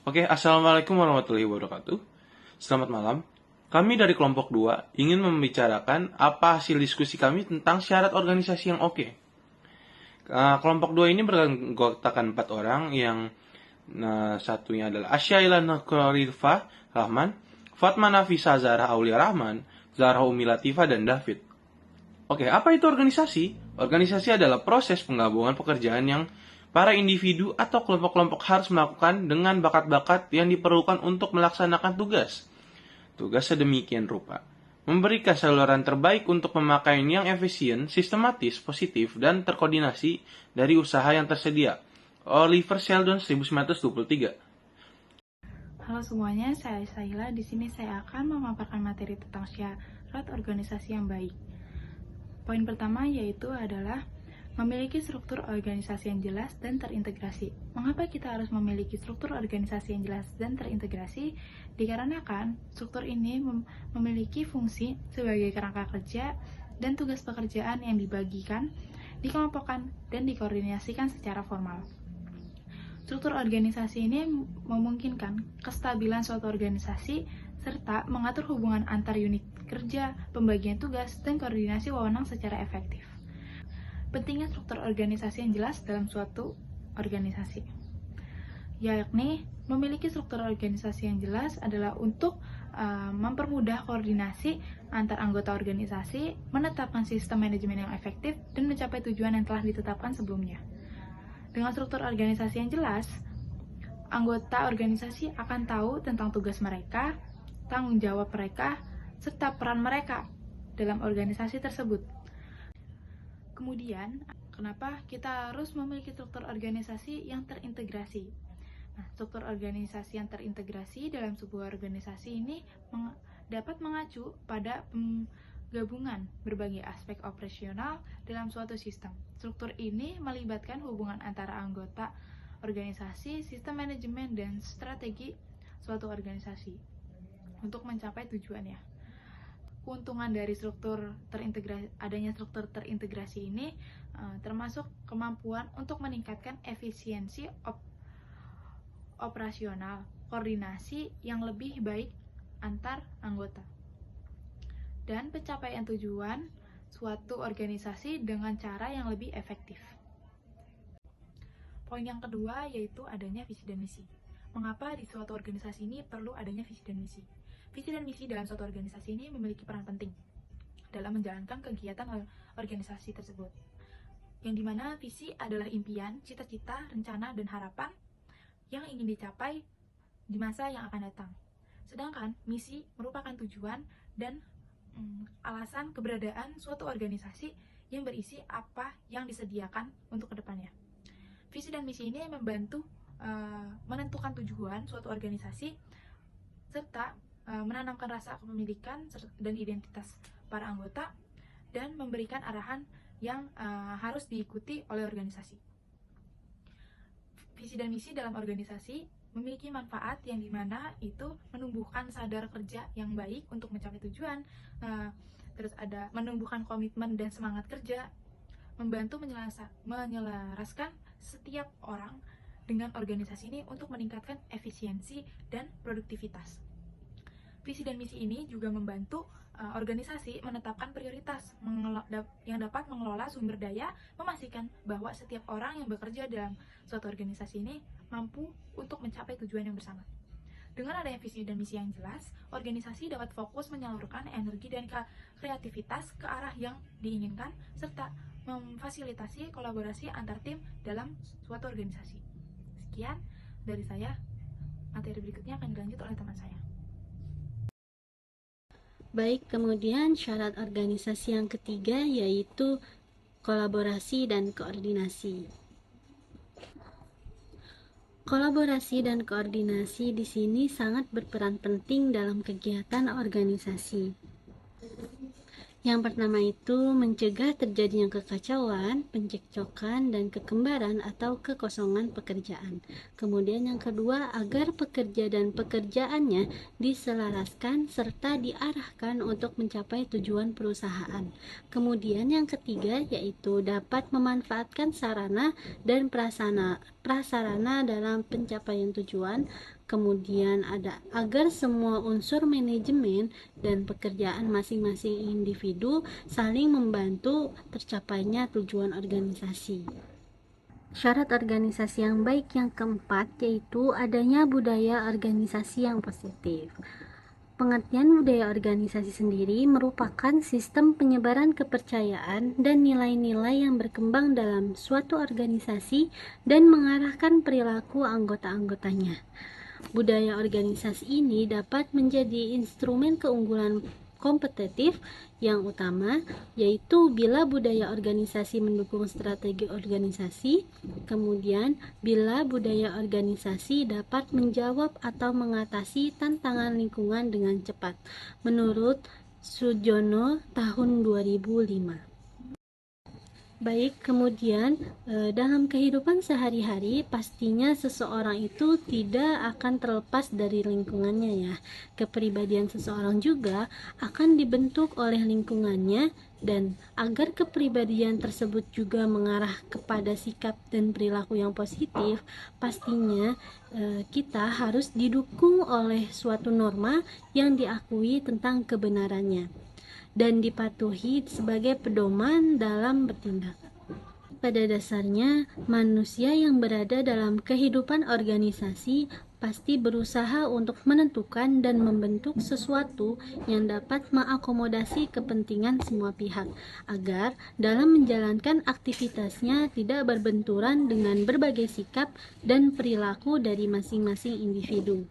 Oke, Assalamualaikum warahmatullahi wabarakatuh. Selamat malam. Kami dari kelompok 2 ingin membicarakan apa hasil diskusi kami tentang syarat organisasi yang oke. Kelompok 2 ini beranggotakan 4 orang yang satunya adalah Asyaila Nakorifah Rahman, Fatma Nafisa Zahra Aulia Rahman, Zahra Umi Latifah, dan David. Oke, apa itu organisasi? Organisasi adalah proses penggabungan pekerjaan yang para individu atau kelompok-kelompok harus melakukan dengan bakat-bakat yang diperlukan untuk melaksanakan tugas. Tugas sedemikian rupa memberikan saluran terbaik untuk pemakaian yang efisien, sistematis, positif, dan terkoordinasi dari usaha yang tersedia. Oliver Sheldon 1923. Halo semuanya, saya Saila. Di sini saya akan memaparkan materi tentang syarat organisasi yang baik. Poin pertama yaitu adalah memiliki struktur organisasi yang jelas dan terintegrasi. Mengapa kita harus memiliki struktur organisasi yang jelas dan terintegrasi? Dikarenakan struktur ini memiliki fungsi sebagai kerangka kerja dan tugas pekerjaan yang dibagikan, dikelompokkan, dan dikoordinasikan secara formal. Struktur organisasi ini memungkinkan kestabilan suatu organisasi serta mengatur hubungan antar unit kerja, pembagian tugas, dan koordinasi wewenang secara efektif. Pentingnya struktur organisasi yang jelas dalam suatu organisasi, yakni memiliki struktur organisasi yang jelas adalah untuk mempermudah koordinasi antar anggota organisasi, menetapkan sistem manajemen yang efektif, dan mencapai tujuan yang telah ditetapkan sebelumnya. Dengan struktur organisasi yang jelas, anggota organisasi akan tahu tentang tugas mereka, tanggung jawab mereka, serta peran mereka dalam organisasi tersebut. Kemudian, kenapa kita harus memiliki struktur organisasi yang terintegrasi? Nah, struktur organisasi yang terintegrasi dalam sebuah organisasi ini dapat mengacu pada gabungan berbagai aspek operasional dalam suatu sistem. Struktur ini melibatkan hubungan antara anggota organisasi, sistem manajemen, dan strategi suatu organisasi untuk mencapai tujuannya. Keuntungan dari adanya struktur terintegrasi ini termasuk kemampuan untuk meningkatkan efisiensi operasional, koordinasi yang lebih baik antar anggota, dan pencapaian tujuan suatu organisasi dengan cara yang lebih efektif. Poin yang kedua yaitu adanya visi dan misi. Mengapa di suatu organisasi ini perlu adanya visi dan misi? Visi dan misi dalam suatu organisasi ini memiliki peran penting dalam menjalankan kegiatan organisasi tersebut, yang dimana visi adalah impian, cita-cita, rencana, dan harapan yang ingin dicapai di masa yang akan datang. Sedangkan misi merupakan tujuan dan alasan keberadaan suatu organisasi yang berisi apa yang disediakan untuk kedepannya. Visi dan misi ini membantu menentukan tujuan suatu organisasi serta menanamkan rasa kepemilikan dan identitas para anggota dan memberikan arahan yang harus diikuti oleh organisasi. Visi dan misi dalam organisasi memiliki manfaat yang dimana itu menumbuhkan sadar kerja yang baik untuk mencapai tujuan, terus ada menumbuhkan komitmen dan semangat kerja, membantu menyelaraskan setiap orang dengan organisasi ini untuk meningkatkan efisiensi dan produktivitas. Visi dan misi ini juga membantu organisasi menetapkan prioritas yang dapat mengelola sumber daya, memastikan bahwa setiap orang yang bekerja dalam suatu organisasi ini mampu untuk mencapai tujuan yang bersama. Dengan adanya visi dan misi yang jelas, organisasi dapat fokus menyalurkan energi dan kreativitas ke arah yang diinginkan, serta memfasilitasi kolaborasi antar tim dalam suatu organisasi. Sekian dari saya, materi berikutnya akan dilanjut oleh teman saya. Baik, kemudian syarat organisasi yang ketiga yaitu kolaborasi dan koordinasi. Kolaborasi dan koordinasi di sini sangat berperan penting dalam kegiatan organisasi. Yang pertama itu mencegah terjadinya kekacauan, pencekcokan, dan kekembaran atau kekosongan pekerjaan. Kemudian yang kedua, agar pekerja dan pekerjaannya diselaraskan serta diarahkan untuk mencapai tujuan perusahaan. Kemudian yang ketiga yaitu dapat memanfaatkan sarana dan prasarana dalam pencapaian tujuan. Kemudian ada agar semua unsur manajemen dan pekerjaan masing-masing individu saling membantu tercapainya tujuan organisasi. Syarat organisasi yang baik yang keempat yaitu adanya budaya organisasi yang positif. Pengertian budaya organisasi sendiri merupakan sistem penyebaran kepercayaan dan nilai-nilai yang berkembang dalam suatu organisasi dan mengarahkan perilaku anggota-anggotanya. Budaya organisasi ini dapat menjadi instrumen keunggulan kompetitif yang utama, yaitu bila budaya organisasi mendukung strategi organisasi, kemudian bila budaya organisasi dapat menjawab atau mengatasi tantangan lingkungan dengan cepat, menurut Sujono tahun 2005. Baik, kemudian dalam kehidupan sehari-hari pastinya seseorang itu tidak akan terlepas dari lingkungannya ya. Kepribadian seseorang juga akan dibentuk oleh lingkungannya, dan agar kepribadian tersebut juga mengarah kepada sikap dan perilaku yang positif, pastinya kita harus didukung oleh suatu norma yang diakui tentang kebenarannya dan dipatuhi sebagai pedoman dalam bertindak. Pada dasarnya, manusia yang berada dalam kehidupan organisasi pasti berusaha untuk menentukan dan membentuk sesuatu yang dapat mengakomodasi kepentingan semua pihak, agar dalam menjalankan aktivitasnya tidak berbenturan dengan berbagai sikap dan perilaku dari masing-masing individu.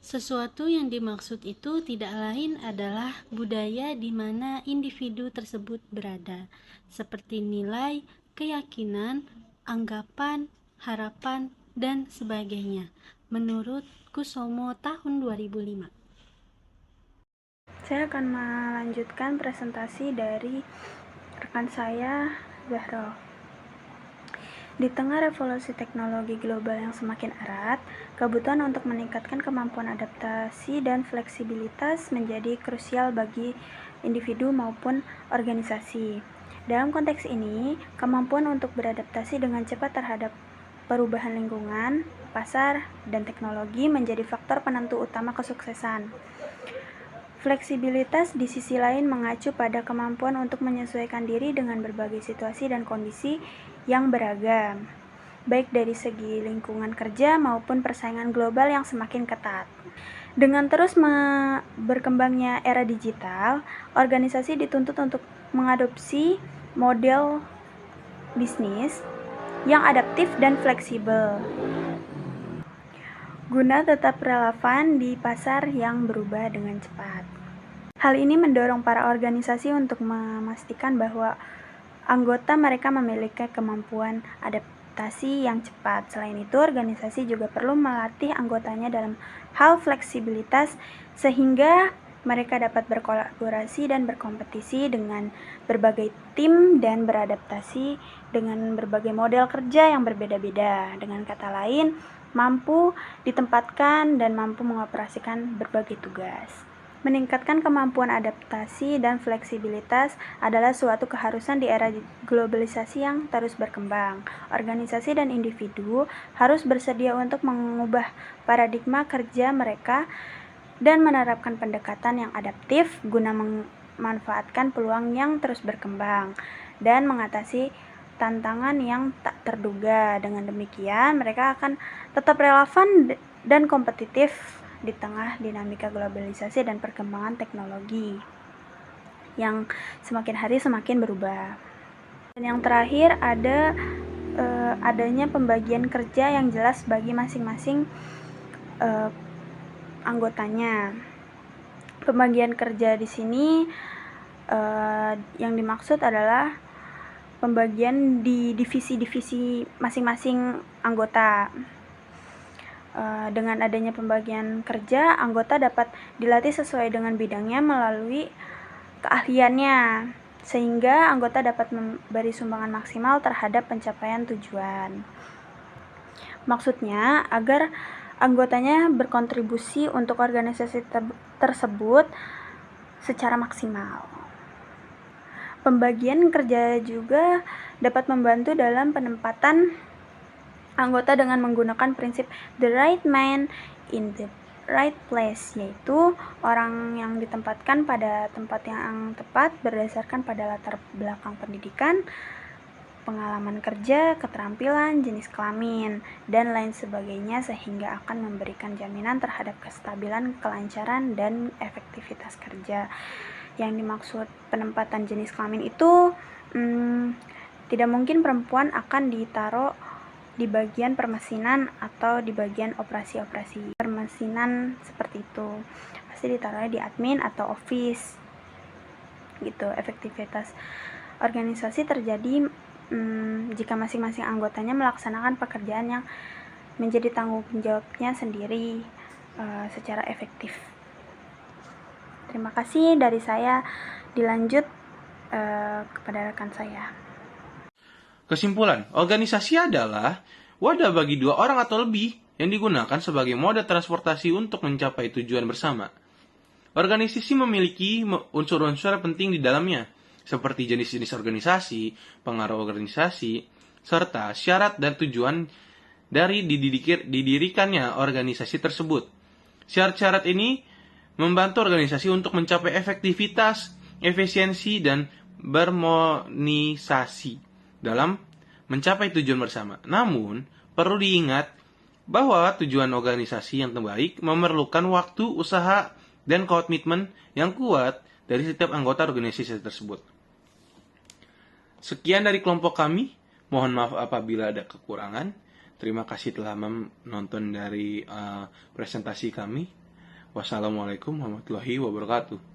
Sesuatu yang dimaksud itu tidak lain adalah budaya di mana individu tersebut berada, seperti nilai, keyakinan, anggapan, harapan, dan sebagainya, menurut Kusomo tahun 2005. Saya akan melanjutkan presentasi dari rekan saya, Zahro. Di tengah revolusi teknologi global yang semakin erat, kebutuhan untuk meningkatkan kemampuan adaptasi dan fleksibilitas menjadi krusial bagi individu maupun organisasi. Dalam konteks ini, kemampuan untuk beradaptasi dengan cepat terhadap perubahan lingkungan, pasar, dan teknologi menjadi faktor penentu utama kesuksesan. Fleksibilitas di sisi lain mengacu pada kemampuan untuk menyesuaikan diri dengan berbagai situasi dan kondisi yang beragam, baik dari segi lingkungan kerja maupun persaingan global yang semakin ketat. Dengan terus berkembangnya era digital, organisasi dituntut untuk mengadopsi model bisnis yang adaptif dan fleksibel, guna tetap relevan di pasar yang berubah dengan cepat. Hal ini mendorong para organisasi untuk memastikan bahwa anggota mereka memiliki kemampuan adaptasi yang cepat. Selain itu, organisasi juga perlu melatih anggotanya dalam hal fleksibilitas sehingga mereka dapat berkolaborasi dan berkompetisi dengan berbagai tim dan beradaptasi dengan berbagai model kerja yang berbeda-beda. Dengan kata lain, mampu ditempatkan dan mampu mengoperasikan berbagai tugas. Meningkatkan kemampuan adaptasi dan fleksibilitas adalah suatu keharusan di era globalisasi yang terus berkembang. Organisasi dan individu harus bersedia untuk mengubah paradigma kerja mereka dan menerapkan pendekatan yang adaptif guna memanfaatkan peluang yang terus berkembang dan mengatasi tantangan yang tak terduga. Dengan demikian, mereka akan tetap relevan dan kompetitif di tengah dinamika globalisasi dan perkembangan teknologi yang semakin hari semakin berubah. Dan yang terakhir adanya pembagian kerja yang jelas bagi masing-masing anggotanya. Pembagian kerja di sini yang dimaksud adalah pembagian di divisi-divisi masing-masing anggota. Dengan adanya pembagian kerja, anggota dapat dilatih sesuai dengan bidangnya melalui keahliannya. sehingga anggota dapat memberi sumbangan maksimal terhadap pencapaian tujuan. Maksudnya, agar anggotanya berkontribusi untuk organisasi tersebut secara maksimal. Pembagian kerja juga dapat membantu dalam penempatan anggota dengan menggunakan prinsip the right man in the right place, yaitu orang yang ditempatkan pada tempat yang tepat berdasarkan pada latar belakang pendidikan, pengalaman kerja, keterampilan, jenis kelamin, dan lain sebagainya, sehingga akan memberikan jaminan terhadap kestabilan, kelancaran, dan efektivitas kerja. Yang dimaksud penempatan jenis kelamin itu tidak mungkin perempuan akan ditaruh di bagian permesinan atau di bagian operasi-operasi permesinan seperti itu. Pasti ditaruhnya di admin atau office gitu. Efektivitas organisasi terjadi jika masing-masing anggotanya melaksanakan pekerjaan yang menjadi tanggung jawabnya sendiri secara efektif. Terima kasih dari saya. Dilanjut kepada rekan saya. Kesimpulan, organisasi adalah wadah bagi dua orang atau lebih yang digunakan sebagai moda transportasi untuk mencapai tujuan bersama. Organisasi memiliki unsur-unsur penting di dalamnya, seperti jenis-jenis organisasi, pengaruh organisasi, serta syarat dan tujuan dari didirikannya organisasi tersebut. Syarat-syarat ini membantu organisasi untuk mencapai efektivitas, efisiensi, dan bermonisasi dalam mencapai tujuan bersama. Namun, perlu diingat bahwa tujuan organisasi yang terbaik memerlukan waktu, usaha, dan komitmen yang kuat dari setiap anggota organisasi tersebut. Sekian dari kelompok kami. Mohon maaf apabila ada kekurangan. Terima kasih telah menonton dari presentasi kami. Wassalamualaikum warahmatullahi wabarakatuh.